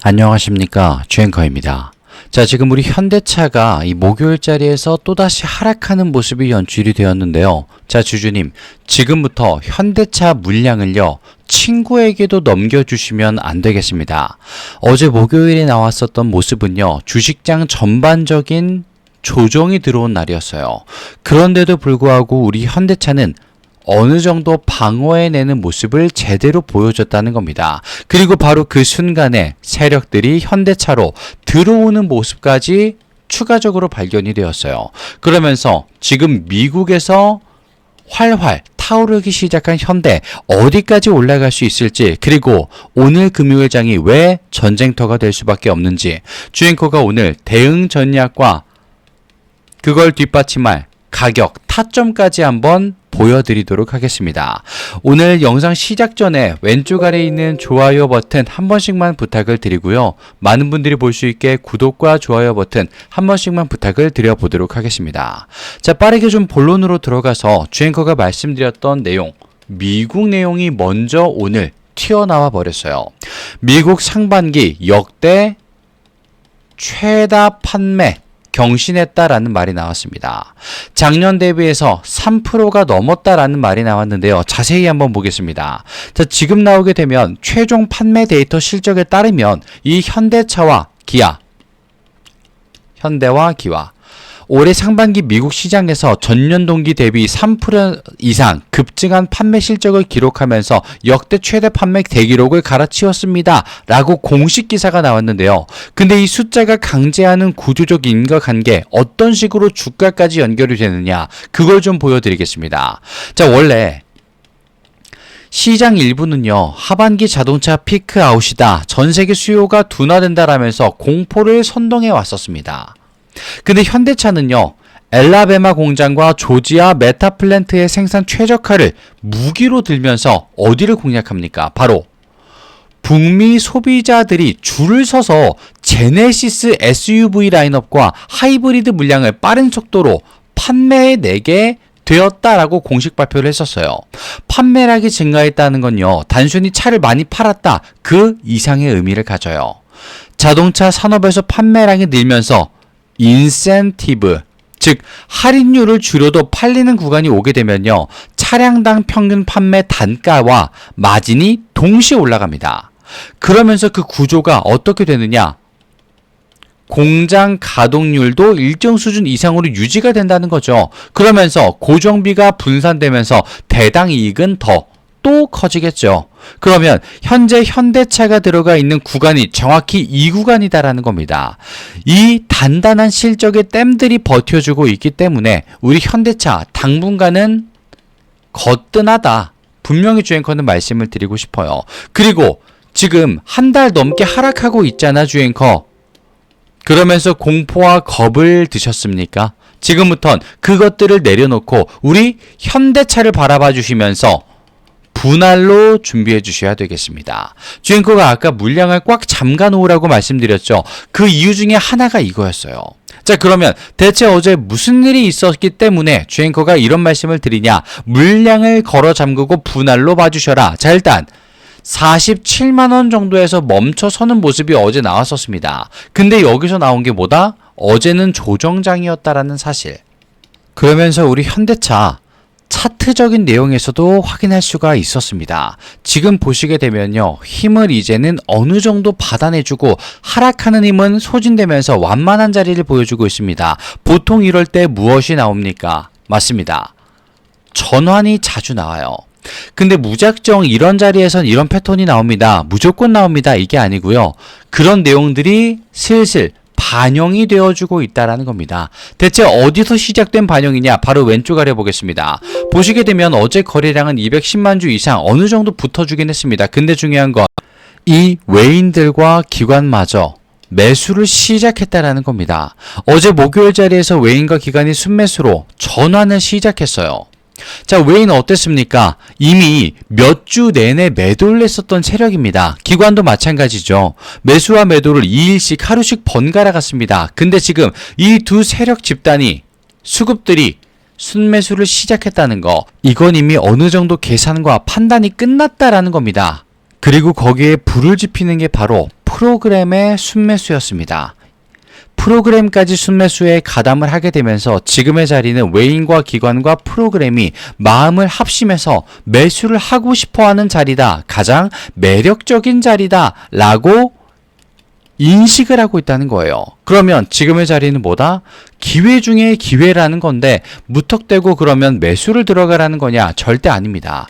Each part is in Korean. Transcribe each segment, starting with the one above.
안녕하십니까, 주앵커입니다. 자, 지금 우리 현대차가 이 목요일 자리에서 또다시 하락하는 모습이 연출이 되었는데요. 자, 주주님, 지금부터 현대차 물량을요, 친구에게도 넘겨주시면 안 되겠습니다. 어제 목요일에 나왔었던 모습은요, 주식장 전반적인 조정이 들어온 날이었어요. 그런데도 불구하고 우리 현대차는 어느 정도 방어해내는 모습을 제대로 보여줬다는 겁니다. 그리고 바로 그 순간에 세력들이 현대차로 들어오는 모습까지 추가적으로 발견이 되었어요. 그러면서 지금 미국에서 활활 타오르기 시작한 현대, 어디까지 올라갈 수 있을지, 그리고 오늘 금요일장이 왜 전쟁터가 될 수밖에 없는지, 주앵커가 오늘 대응 전략과 그걸 뒷받침할 가격, 타점까지 한번 보여드리도록 하겠습니다. 오늘 영상 시작 전에 왼쪽 아래에 있는 좋아요 버튼 한 번씩만 부탁을 드리고요. 많은 분들이 볼 수 있게 구독과 좋아요 버튼 한 번씩만 부탁을 드려보도록 하겠습니다. 자, 빠르게 좀 본론으로 들어가서 주앵커가 말씀드렸던 내용, 미국 내용이 먼저 오늘 튀어나와 버렸어요. 미국 상반기 역대 최다 판매 경신했다라는 말이 나왔습니다. 작년 대비해서 3%가 넘었다라는 말이 나왔는데요. 자세히 한번 보겠습니다. 자, 지금 나오게 되면 최종 판매 데이터 실적에 따르면 이 현대차와 기아, 현대와 기아, 올해 상반기 미국 시장에서 전년 동기 대비 3% 이상 급증한 판매 실적을 기록하면서 역대 최대 판매 대기록을 갈아치웠습니다. 라고 공식 기사가 나왔는데요. 근데 이 숫자가 강제하는 구조적 인과관계, 어떤 식으로 주가까지 연결이 되느냐, 그걸 좀 보여드리겠습니다. 자, 원래 시장 일부는요, 하반기 자동차 피크 아웃이다, 전세계 수요가 둔화된다라면서 공포를 선동해 왔었습니다. 근데 현대차는요, 엘라베마 공장과 조지아 메타 플랜트의 생산 최적화를 무기로 들면서 어디를 공략합니까? 바로 북미 소비자들이 줄을 서서 제네시스 SUV 라인업과 하이브리드 물량을 빠른 속도로 판매해내게 되었다라고 공식 발표를 했었어요. 판매량이 증가했다는 건요, 단순히 차를 많이 팔았다, 그 이상의 의미를 가져요. 자동차 산업에서 판매량이 늘면서 인센티브, 즉 할인율을 줄여도 팔리는 구간이 오게 되면요, 차량당 평균 판매 단가와 마진이 동시에 올라갑니다. 그러면서 그 구조가 어떻게 되느냐, 공장 가동률도 일정 수준 이상으로 유지가 된다는 거죠. 그러면서 고정비가 분산되면서 대당 이익은 또 커지겠죠. 그러면 현재 현대차가 들어가 있는 구간이 정확히 이 구간이다라는 겁니다. 이 단단한 실적의 댐들이 버텨주고 있기 때문에 우리 현대차 당분간은 거뜬하다, 분명히 주앵커는 말씀을 드리고 싶어요. 그리고 지금 한 달 넘게 하락하고 있잖아, 주앵커. 그러면서 공포와 겁을 드셨습니까? 지금부턴 그것들을 내려놓고 우리 현대차를 바라봐 주시면서 분할로 준비해 주셔야 되겠습니다. 주앵커가 아까 물량을 꽉 잠가 놓으라고 말씀드렸죠. 그 이유 중에 하나가 이거였어요. 자, 그러면 대체 어제 무슨 일이 있었기 때문에 주앵커가 이런 말씀을 드리냐, 물량을 걸어 잠그고 분할로 봐주셔라. 자, 일단 47만원 정도에서 멈춰서는 모습이 어제 나왔었습니다. 근데 여기서 나온 게 뭐다? 어제는 조정장이었다라는 사실. 그러면서 우리 현대차 차트적인 내용에서도 확인할 수가 있었습니다. 지금 보시게 되면요, 힘을 이제는 어느 정도 받아내주고 하락하는 힘은 소진되면서 완만한 자리를 보여주고 있습니다. 보통 이럴 때 무엇이 나옵니까? 맞습니다. 전환이 자주 나와요. 근데 무작정 이런 자리에선 이런 패턴이 나옵니다. 무조건 나옵니다. 이게 아니고요. 그런 내용들이 슬슬 반영이 되어주고 있다는 겁니다. 대체 어디서 시작된 반영이냐? 바로 왼쪽 아래 보겠습니다. 보시게 되면 어제 거래량은 210만 주 이상 어느 정도 붙어주긴 했습니다. 근데 중요한 건 이 외인들과 기관마저 매수를 시작했다라는 겁니다. 어제 목요일 자리에서 외인과 기관이 순매수로 전환을 시작했어요. 자, 외인은 어땠습니까? 이미 몇 주 내내 매도를 했었던 세력입니다. 기관도 마찬가지죠. 매수와 매도를 2일씩 하루씩 번갈아 갔습니다. 근데 지금 이 두 세력 집단이, 수급들이 순매수를 시작했다는 거, 이건 이미 어느 정도 계산과 판단이 끝났다라는 겁니다. 그리고 거기에 불을 지피는 게 바로 프로그램의 순매수였습니다. 프로그램까지 순매수에 가담을 하게 되면서 지금의 자리는 외인과 기관과 프로그램이 마음을 합심해서 매수를 하고 싶어하는 자리다. 가장 매력적인 자리다. 라고 인식을 하고 있다는 거예요. 그러면 지금의 자리는 뭐다? 기회 중에 기회라는 건데 무턱대고 그러면 매수를 들어가라는 거냐? 절대 아닙니다.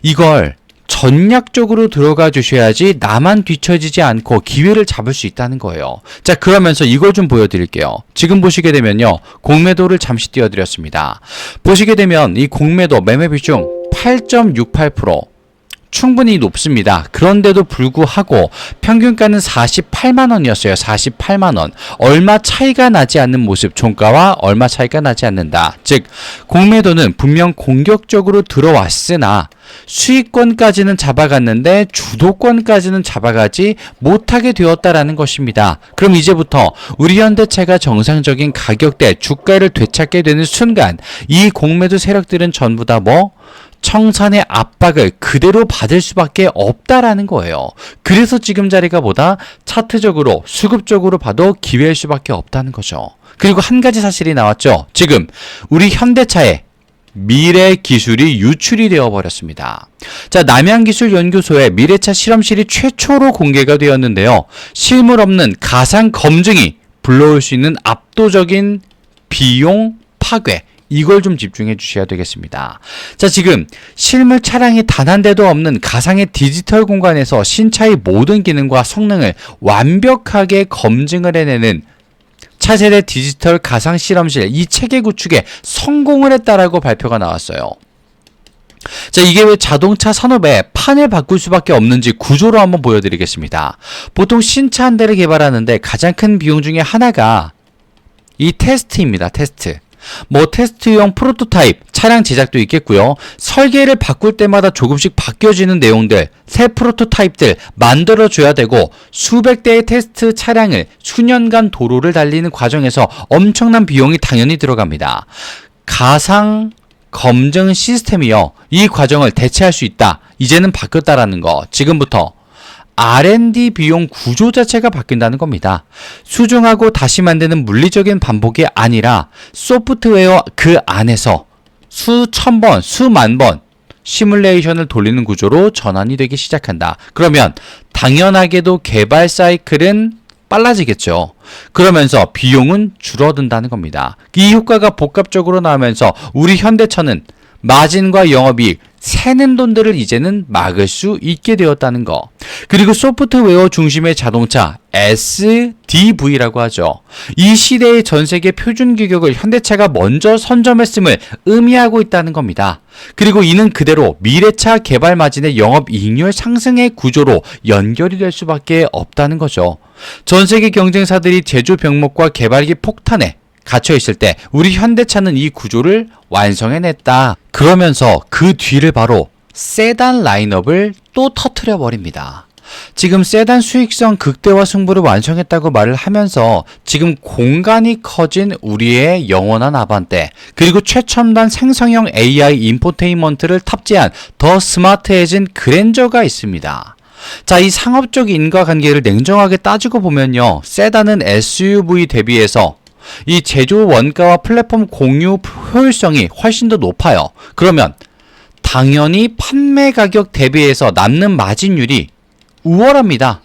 이걸 전략적으로 들어가 주셔야지 나만 뒤처지지 않고 기회를 잡을 수 있다는 거예요. 자, 그러면서 이걸 좀 보여드릴게요. 지금 보시게 되면요. 공매도를 잠시 띄워드렸습니다. 보시게 되면 이 공매도 매매 비중 8.68%. 충분히 높습니다. 그런데도 불구하고 평균가는 48만 원이었어요. 48만 원. 얼마 차이가 나지 않는 모습, 종가와 얼마 차이가 나지 않는다. 즉 공매도는 분명 공격적으로 들어왔으나 수익권까지는 잡아갔는데 주도권까지는 잡아가지 못하게 되었다라는 것입니다. 그럼 이제부터 우리 현대차가 정상적인 가격대, 주가를 되찾게 되는 순간 이 공매도 세력들은 전부 다 청산의 압박을 그대로 받을 수밖에 없다라는 거예요. 그래서 지금 자리가 보다 차트적으로 수급적으로 봐도 기회일 수밖에 없다는 거죠. 그리고 한 가지 사실이 나왔죠. 지금 우리 현대차의 미래 기술이 유출이 되어 버렸습니다. 자, 남양기술연구소의 미래차 실험실이 최초로 공개가 되었는데요. 실물 없는 가상 검증이 불러올 수 있는 압도적인 비용 파괴, 이걸 좀 집중해 주셔야 되겠습니다. 자, 지금 실물 차량이 단 한 대도 없는 가상의 디지털 공간에서 신차의 모든 기능과 성능을 완벽하게 검증을 해내는 차세대 디지털 가상 실험실, 이 체계 구축에 성공을 했다라고 발표가 나왔어요. 자, 이게 왜 자동차 산업에 판을 바꿀 수밖에 없는지 구조로 한번 보여드리겠습니다. 보통 신차 한 대를 개발하는데 가장 큰 비용 중에 하나가 이 테스트입니다. 테스트. 테스트용 프로토타입, 차량 제작도 있겠고요. 설계를 바꿀 때마다 조금씩 바뀌어지는 내용들, 새 프로토타입들 만들어줘야 되고 수백 대의 테스트 차량을 수년간 도로를 달리는 과정에서 엄청난 비용이 당연히 들어갑니다. 가상 검증 시스템이요. 이 과정을 대체할 수 있다. 이제는 바뀌었다라는 거. 지금부터 R&D 비용 구조 자체가 바뀐다는 겁니다. 수정하고 다시 만드는 물리적인 반복이 아니라 소프트웨어 그 안에서 수천 번, 수만 번 시뮬레이션을 돌리는 구조로 전환이 되기 시작한다. 그러면 당연하게도 개발 사이클은 빨라지겠죠. 그러면서 비용은 줄어든다는 겁니다. 이 효과가 복합적으로 나오면서 우리 현대차는 마진과 영업이익, 새는 돈들을 이제는 막을 수 있게 되었다는 거. 그리고 소프트웨어 중심의 자동차 SDV라고 하죠. 이 시대의 전 세계 표준 규격을 현대차가 먼저 선점했음을 의미하고 있다는 겁니다. 그리고 이는 그대로 미래차 개발 마진의 영업이익률 상승의 구조로 연결이 될 수밖에 없다는 거죠. 전 세계 경쟁사들이 제조 병목과 개발기 폭탄에 갇혀 있을 때 우리 현대차는 이 구조를 완성해냈다. 그러면서 그 뒤를 바로 세단 라인업을 또 터트려 버립니다. 지금 세단 수익성 극대화 승부를 완성했다고 말을 하면서 지금 공간이 커진 우리의 영원한 아반떼, 그리고 최첨단 생성형 AI 인포테인먼트를 탑재한 더 스마트해진 그랜저가 있습니다. 자, 이 상업적 인과관계를 냉정하게 따지고 보면요, 세단은 SUV 대비해서 이 제조 원가와 플랫폼 공유 효율성이 훨씬 더 높아요. 그러면 당연히 판매 가격 대비해서 남는 마진율이 우월합니다.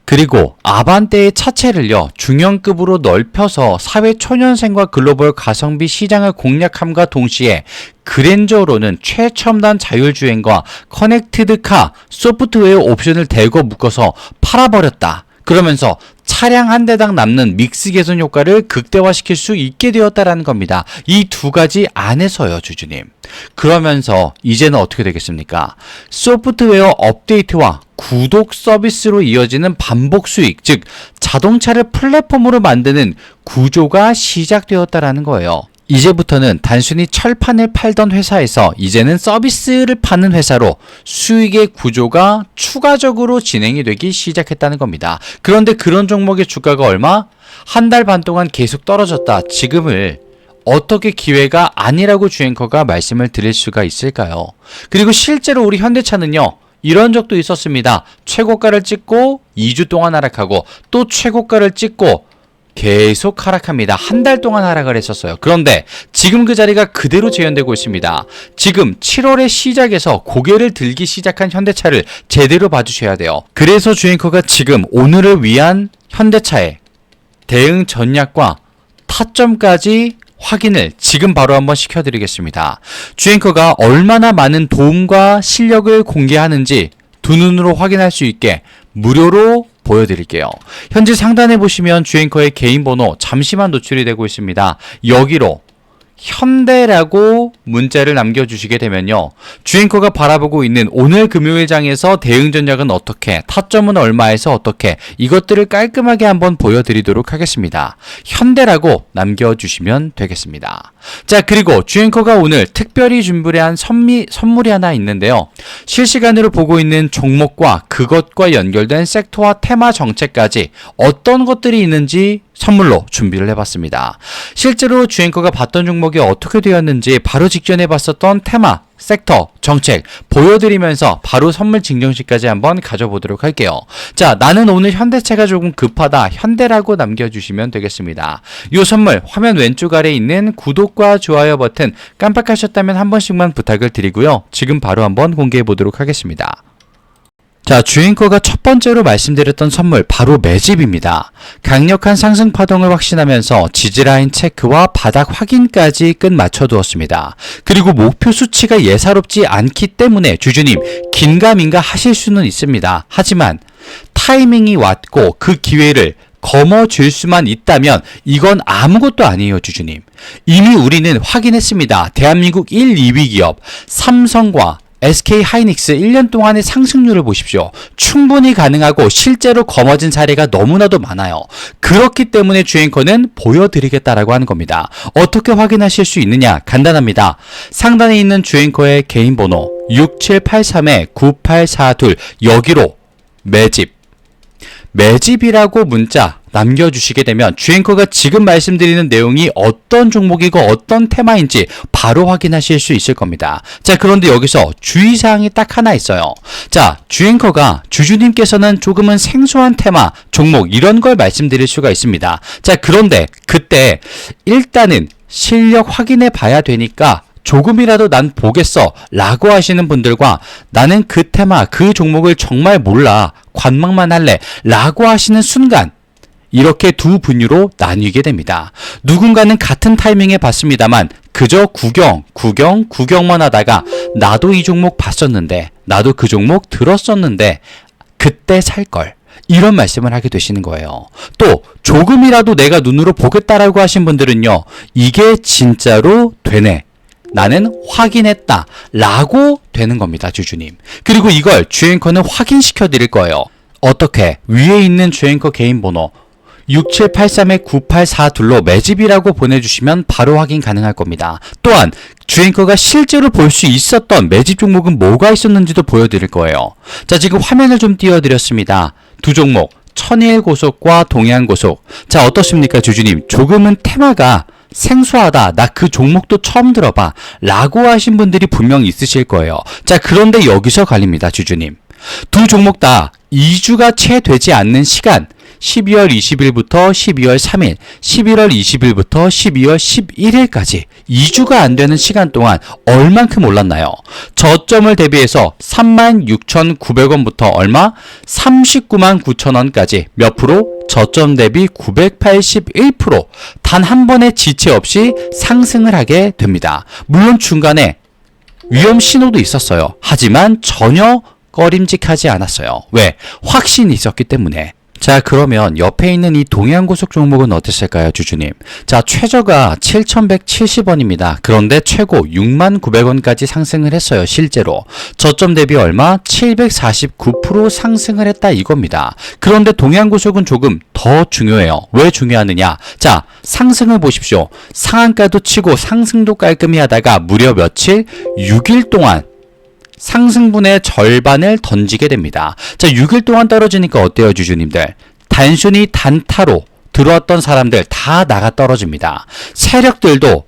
그리고 아반떼의 차체를요, 중형급으로 넓혀서 사회 초년생과 글로벌 가성비 시장을 공략함과 동시에 그랜저로는 최첨단 자율주행과 커넥티드카 소프트웨어 옵션을 대거 묶어서 팔아버렸다. 그러면서 차량 한 대당 남는 믹스 개선 효과를 극대화시킬 수 있게 되었다라는 겁니다. 이 두 가지 안에서요, 주주님. 그러면서 이제는 어떻게 되겠습니까? 소프트웨어 업데이트와 구독 서비스로 이어지는 반복 수익, 즉 자동차를 플랫폼으로 만드는 구조가 시작되었다라는 거예요. 이제부터는 단순히 철판을 팔던 회사에서 이제는 서비스를 파는 회사로 수익의 구조가 추가적으로 진행이 되기 시작했다는 겁니다. 그런데 그런 종목의 주가가 얼마? 한 달 반 동안 계속 떨어졌다. 지금을 어떻게 기회가 아니라고 주앵커가 말씀을 드릴 수가 있을까요? 그리고 실제로 우리 현대차는요, 이런 적도 있었습니다. 최고가를 찍고 2주 동안 하락하고 또 최고가를 찍고 계속 하락합니다. 한 달 동안 하락을 했었어요. 그런데 지금 그 자리가 그대로 재현되고 있습니다. 지금 7월의 시작에서 고개를 들기 시작한 현대차를 제대로 봐주셔야 돼요. 그래서 주앵커가 지금 오늘을 위한 현대차의 대응 전략과 타점까지 확인을 지금 바로 한번 시켜드리겠습니다. 주앵커가 얼마나 많은 도움과 실력을 공개하는지 두 눈으로 확인할 수 있게 무료로 보여드릴게요. 현재 상단에 보시면 주앵커의 개인 번호 잠시만 노출이 되고 있습니다. 여기로 현대라고 문자를 남겨주시게 되면요. 주앵커가 바라보고 있는 오늘 금요일장에서 대응 전략은 어떻게, 타점은 얼마에서 어떻게, 이것들을 깔끔하게 한번 보여드리도록 하겠습니다. 현대라고 남겨주시면 되겠습니다. 자, 그리고 주앵커가 오늘 특별히 준비한 선물이 하나 있는데요. 실시간으로 보고 있는 종목과 그것과 연결된 섹터와 테마 정책까지 어떤 것들이 있는지 선물로 준비를 해봤습니다. 실제로 주앵커가 봤던 종목이 어떻게 되었는지 바로 직전에 봤었던 테마, 섹터, 정책 보여드리면서 바로 선물 증정식까지 한번 가져보도록 할게요. 자, 나는 오늘 현대차가 조금 급하다. 현대라고 남겨주시면 되겠습니다. 이 선물 화면 왼쪽 아래에 있는 구독과 좋아요 버튼 깜빡하셨다면 한 번씩만 부탁을 드리고요. 지금 바로 한번 공개해 보도록 하겠습니다. 자, 주앵커가 첫 번째로 말씀드렸던 선물 바로 매집입니다. 강력한 상승 파동을 확신하면서 지지라인 체크와 바닥 확인까지 끝 맞춰두었습니다. 그리고 목표 수치가 예사롭지 않기 때문에 주주님 긴가민가 하실 수는 있습니다. 하지만 타이밍이 왔고 그 기회를 거머쥘 수만 있다면 이건 아무것도 아니에요, 주주님. 이미 우리는 확인했습니다. 대한민국 1, 2위 기업 삼성과 SK 하이닉스 1년 동안의 상승률을 보십시오. 충분히 가능하고 실제로 거머쥔 사례가 너무나도 많아요. 그렇기 때문에 주앵커는 보여드리겠다라고 하는 겁니다. 어떻게 확인하실 수 있느냐? 간단합니다. 상단에 있는 주앵커의 개인 번호 6783-9842 여기로 매집이라고 문자 남겨주시게 되면 주앵커가 지금 말씀드리는 내용이 어떤 종목이고 어떤 테마인지 바로 확인하실 수 있을 겁니다. 자, 그런데 여기서 주의사항이 딱 하나 있어요. 자, 주앵커가 주주님께서는 조금은 생소한 테마, 종목 이런 걸 말씀드릴 수가 있습니다. 자, 그런데 그때 일단은 실력 확인해 봐야 되니까 조금이라도 난 보겠어 라고 하시는 분들과 나는 그 테마, 그 종목을 정말 몰라 관망만 할래 라고 하시는 순간 이렇게 두 분류로 나뉘게 됩니다. 누군가는 같은 타이밍에 봤습니다만 그저 구경만 하다가 나도 이 종목 봤었는데 나도 그 종목 들었었는데 그때 살걸 이런 말씀을 하게 되시는 거예요. 또 조금이라도 내가 눈으로 보겠다라고 하신 분들은요. 이게 진짜로 되네. 나는 확인했다 라고 되는 겁니다, 주주님. 그리고 이걸 주앵커는 확인시켜 드릴 거예요. 어떻게? 위에 있는 주앵커 개인 번호 6783-9842로 매집이라고 보내주시면 바로 확인 가능할 겁니다. 또한 주앵커가 실제로 볼 수 있었던 매집 종목은 뭐가 있었는지도 보여드릴 거예요. 자, 지금 화면을 좀 띄워드렸습니다. 두 종목 천일고속과 동해안고속. 자, 어떻습니까, 주주님? 조금은 테마가 생소하다. 나 그 종목도 처음 들어봐. 라고 하신 분들이 분명 있으실 거예요. 자, 그런데 여기서 갈립니다, 주주님. 두 종목 다 2주가 채 되지 않는 시간 12월 20일부터 12월 3일, 11월 20일부터 12월 11일까지 2주가 안 되는 시간 동안 얼만큼 올랐나요? 저점을 대비해서 36,900원부터 얼마? 399,900원까지 몇 프로? 저점 대비 981% 단 한 번의 지체 없이 상승을 하게 됩니다. 물론 중간에 위험 신호도 있었어요. 하지만 전혀 꺼림직하지 않았어요. 왜? 확신이 있었기 때문에. 자, 그러면 옆에 있는 이 동해안고속 종목은 어땠을까요, 주주님? 자, 최저가 7,170원입니다. 그런데 최고 69,000원까지 상승을 했어요, 실제로. 저점 대비 얼마? 749% 상승을 했다 이겁니다. 그런데 동해안고속은 조금 더 중요해요. 왜 중요하느냐? 자, 상승을 보십시오. 상한가도 치고 상승도 깔끔히 하다가 무려 며칠? 6일 동안 상승분의 절반을 던지게 됩니다. 자, 6일 동안 떨어지니까 어때요, 주주님들? 단순히 단타로 들어왔던 사람들 다 나가 떨어집니다. 세력들도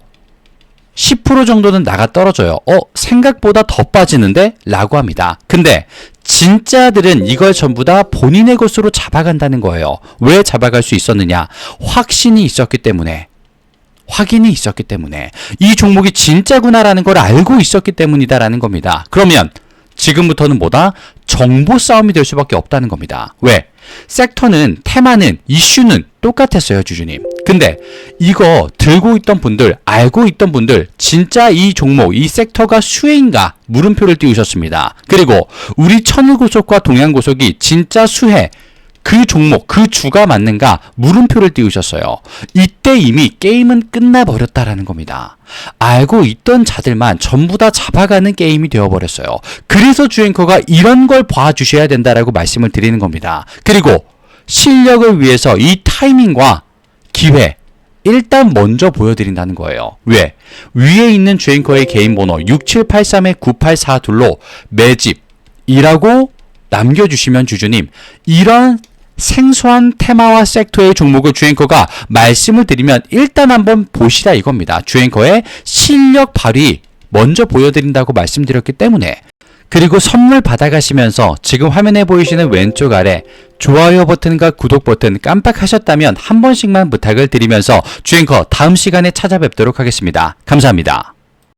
10% 정도는 나가 떨어져요. 생각보다 더 빠지는데? 라고 합니다. 근데 진짜들은 이걸 전부 다 본인의 것으로 잡아간다는 거예요. 왜 잡아갈 수 있었느냐? 확신이 있었기 때문에. 확인이 있었기 때문에. 이 종목이 진짜구나라는 걸 알고 있었기 때문이다라는 겁니다. 그러면 지금부터는 뭐다? 정보 싸움이 될 수밖에 없다는 겁니다. 왜? 섹터는, 테마는, 이슈는 똑같았어요, 주주님. 근데 이거 들고 있던 분들, 알고 있던 분들, 진짜 이 종목, 이 섹터가 수혜인가? 물음표를 띄우셨습니다. 그리고 우리 천일고속과 동양고속이 진짜 수혜, 그 종목, 그 주가 맞는가? 물음표를 띄우셨어요. 이때 이미 게임은 끝나버렸다라는 겁니다. 알고 있던 자들만 전부 다 잡아가는 게임이 되어버렸어요. 그래서 주앵커가 이런 걸 봐주셔야 된다라고 말씀을 드리는 겁니다. 그리고 실력을 위해서 이 타이밍과 기회, 일단 먼저 보여드린다는 거예요. 왜? 위에 있는 주앵커의 개인 번호 6783-9842로 매집이라고 남겨주시면 주주님, 이런 생소한 테마와 섹터의 종목을 주앵커가 말씀을 드리면 일단 한번 보시라 이겁니다. 주앵커의 실력 발휘 먼저 보여드린다고 말씀드렸기 때문에. 그리고 선물 받아가시면서 지금 화면에 보이시는 왼쪽 아래 좋아요 버튼과 구독 버튼 깜빡하셨다면 한 번씩만 부탁을 드리면서 주앵커 다음 시간에 찾아뵙도록 하겠습니다. 감사합니다.